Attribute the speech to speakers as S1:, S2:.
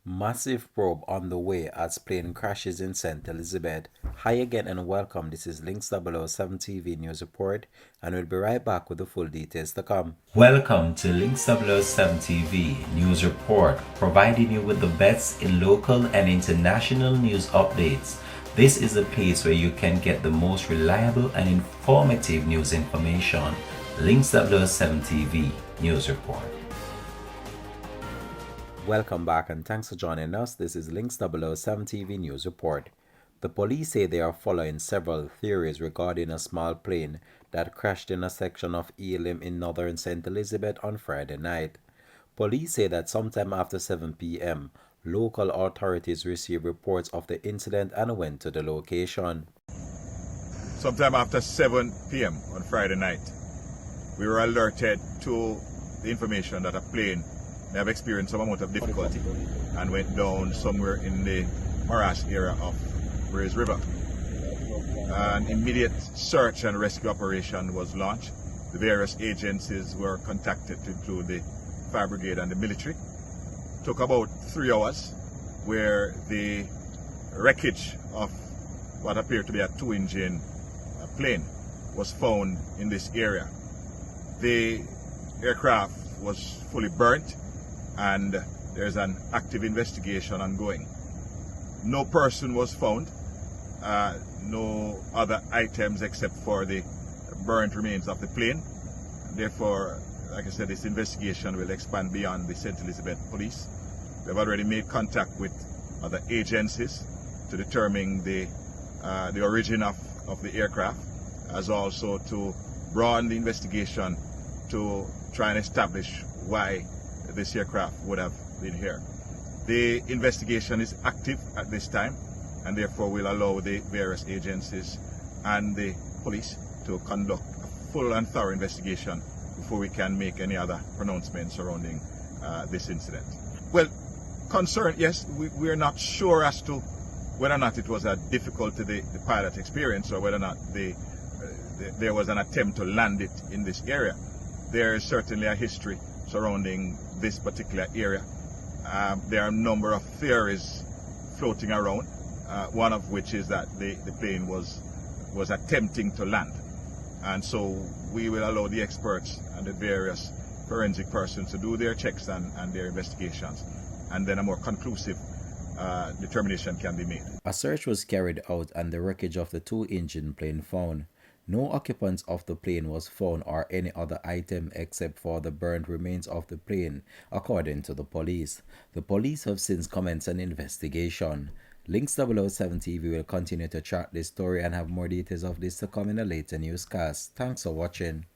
S1: Massive probe on the way as plane crashes in St. Elizabeth. Hi again and welcome. This is Links 007 TV News Report, and we'll be right back with the full details to come. Welcome to Links 007 TV News Report, providing you with the best in local and international news updates. This is a place where you can get the most reliable and informative news information. Links 007 TV News Report. Welcome back and thanks for joining us. This is Links 007 TV News Report. The police say they are following several theories regarding a small plane that crashed in a section of Elim in northern St. Elizabeth on Friday night. Police say that sometime after 7 p.m., local authorities received reports of the incident and went to the location.
S2: Sometime after 7 p.m. on Friday night, we were alerted to the information that a plane may have experienced some amount of difficulty and went down somewhere in the Morash area of Braze River. An immediate search and rescue operation was launched. The various agencies were contacted, to include the fire brigade and the military. It took about 3 hours, where the wreckage of what appeared to be a 2-engine plane was found in this area. The aircraft was fully burnt, and there's an active investigation ongoing. No person was found, no other items except for the burnt remains of the plane. Therefore, like I said, this investigation will expand beyond the St. Elizabeth Police. We have already made contact with other agencies to determine the origin of the aircraft, as also to broaden the investigation to try and establish why this aircraft would have been here. The investigation is active at this time, and therefore will allow the various agencies and the police to conduct a full and thorough investigation before we can make any other pronouncements surrounding this incident. Well, concern, yes, we're not sure as to whether or not it was a difficulty the pilot experienced, or whether or not there was an attempt to land it in this area. There is certainly a history surrounding this particular area. There are a number of theories floating around, one of which is that the plane was attempting to land. And so we will allow the experts and the various forensic persons to do their checks and their investigations, and then a more conclusive determination can be made. A search was carried out and the wreckage of the 2-engine plane found. No occupants of the plane was found or any other item except for the burned remains of the plane, according to the police. The police have since commenced an investigation. Links 007 TV will continue to track this story and have more details of this to come in a later newscast. Thanks for watching.